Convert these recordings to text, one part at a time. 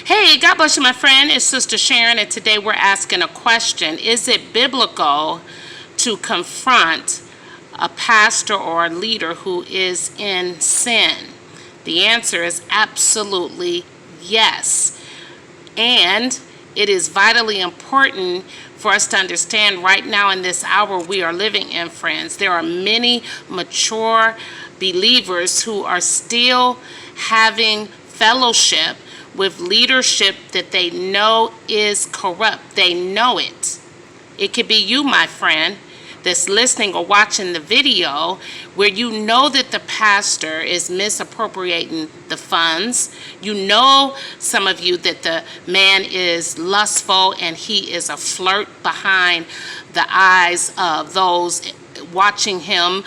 Hey, God bless you, my friend. It's Sister Sharon, and today we're asking a question. Is it biblical to confront a pastor or a leader who is in sin? The answer is absolutely yes. And it is vitally important for us to understand right now in this hour we are living in, friends. There are many mature believers who are still having fellowship with leadership that they know is corrupt. They know it. It could be you, my friend, that's listening or watching the video, where you know that the pastor is misappropriating the funds. You know, some of you, that the man is lustful and he is a flirt behind the eyes of those watching him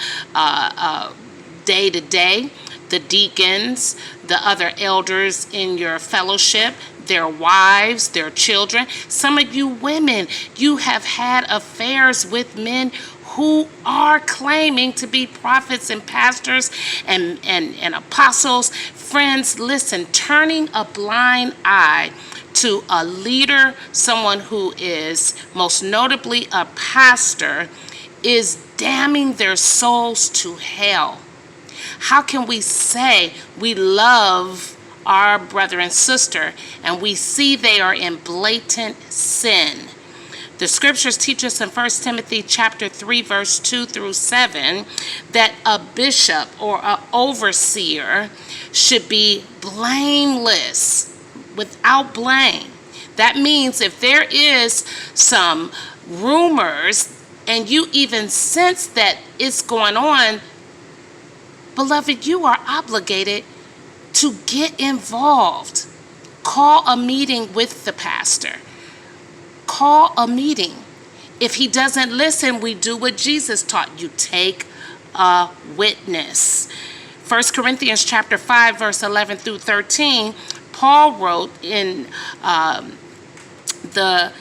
day to day. The deacons, the other elders in your fellowship, their wives, their children. Some of you women, you have had affairs with men who are claiming to be prophets and pastors and apostles. Friends, listen, turning a blind eye to a leader, someone who is most notably a pastor, is damning their souls to hell. How can we say we love our brother and sister and we see they are in blatant sin? The scriptures teach us in 1 Timothy chapter 3, verse 2 through 7, that a bishop or an overseer should be blameless, without blame. That means if there is some rumors and you even sense that it's going on, beloved, you are obligated to get involved. Call a meeting with the pastor. Call a meeting. If he doesn't listen, we do what Jesus taught. You take a witness. 1 Corinthians chapter 5, verse 11 through 13, Paul wrote in the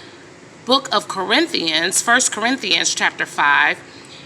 book of Corinthians, 1 Corinthians chapter 5,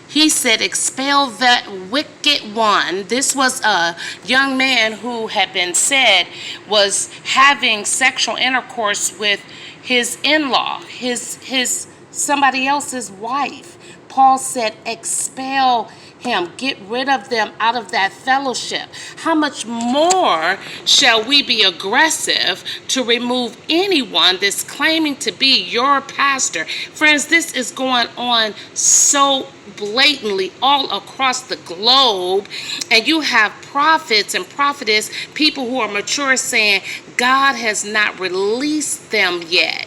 he said, expel that wicked one. This was a young man who had been said was having sexual intercourse with his in-law, his somebody else's wife. Paul said, expel him, get rid of them out of that fellowship. How much more shall we be aggressive to remove anyone that's claiming to be your pastor? Friends, this is going on so blatantly all across the globe, and you have prophets and prophetess, people who are mature, saying God has not released them yet.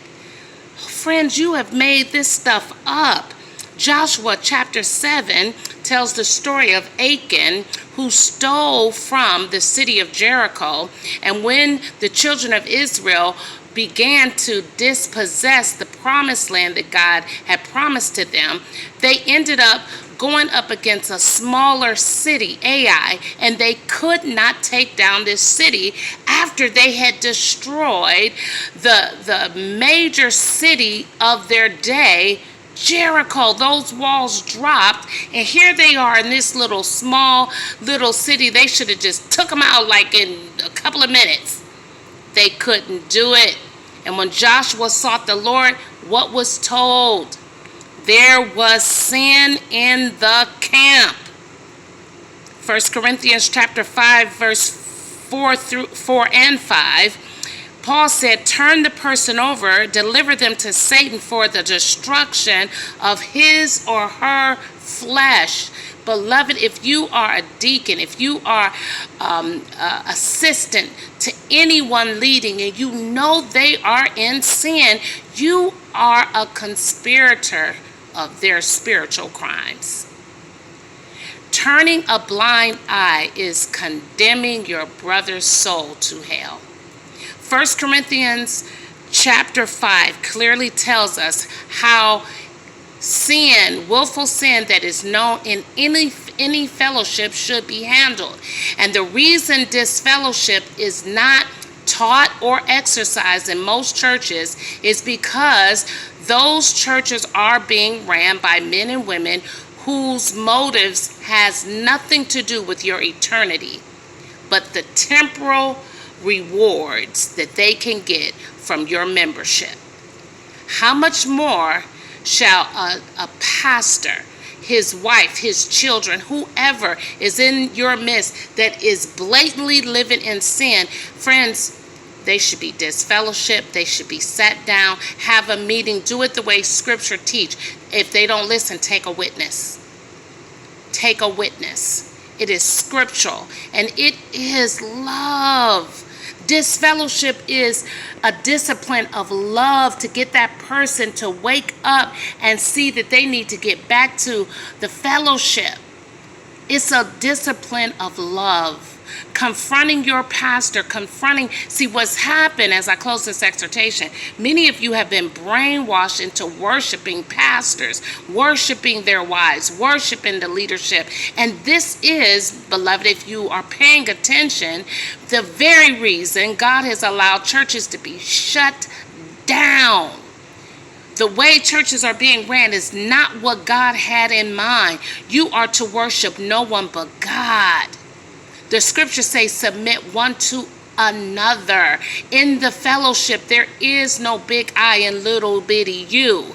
Friends, you have made this stuff up. Joshua chapter 7 tells the story of Achan, who stole from the city of Jericho. And when the children of Israel began to dispossess the promised land that God had promised to them, they ended up going up against a smaller city, Ai, and they could not take down this city after they had destroyed the major city of their day, Jericho. Those walls dropped, and here they are in this small little city. They should have just took them out like in a couple of minutes. They couldn't do it. And when Joshua sought the Lord, what was told? There was sin in the camp. 1 Corinthians chapter 5, verse 4 and 5. Paul said, turn the person over, deliver them to Satan for the destruction of his or her flesh. Beloved, if you are a deacon, if you are assistant to anyone leading and you know they are in sin, you are a conspirator of their spiritual crimes. Turning a blind eye is condemning your brother's soul to hell. 1 Corinthians chapter 5 clearly tells us how sin, willful sin that is known in any fellowship, should be handled. And the reason disfellowship is not taught or exercised in most churches is because those churches are being ran by men and women whose motives has nothing to do with your eternity, but the temporal rewards that they can get from your membership, how much more shall a pastor, his wife, his children, whoever is in your midst that is blatantly living in sin? Friends, they should be disfellowshipped. They should be sat down, have a meeting, do it the way Scripture teach. If they don't listen, take a witness. Take a witness. It is scriptural, and it is love. Disfellowship is a discipline of love to get that person to wake up and see that they need to get back to the fellowship. It's a discipline of love. Confronting your pastor, see what's happened as I close this exhortation. Many of you have been brainwashed into worshiping pastors, worshiping their wives, worshiping the leadership. And this is, beloved, if you are paying attention, the very reason God has allowed churches to be shut down. The way churches are being ran is not what God had in mind. You are to worship no one but God. The scriptures say submit one to another. In the fellowship, there is no big I and little bitty you.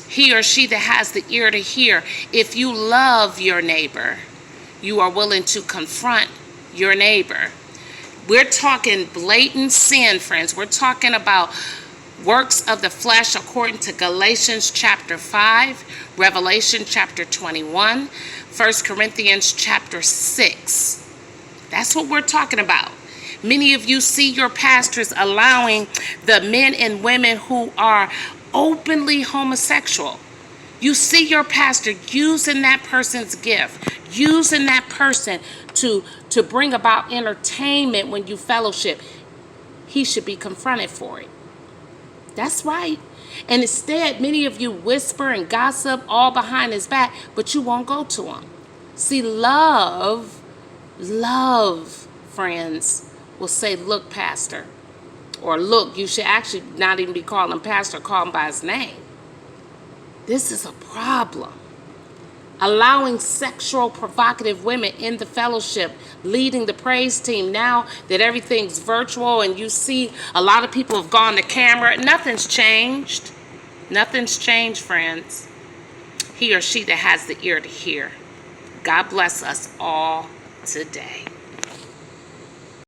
He or she that has the ear to hear. If you love your neighbor, you are willing to confront your neighbor. We're talking blatant sin, friends. We're talking about works of the flesh according to Galatians chapter 5, Revelation chapter 21, 1 Corinthians chapter 6. That's what we're talking about. Many of you see your pastors allowing the men and women who are openly homosexual. You see your pastor using that person's gift, using that person to bring about entertainment when you fellowship. He should be confronted for it. That's right. And instead, many of you whisper and gossip all behind his back, but you won't go to him. See, love, friends, will say, look, pastor. Or look, you should actually not even be calling him pastor, call him by his name. This is a problem. Allowing sexual provocative women in the fellowship, leading the praise team. Now that everything's virtual and you see a lot of people have gone to camera, nothing's changed. Nothing's changed, friends. He or she that has the ear to hear. God bless us all today.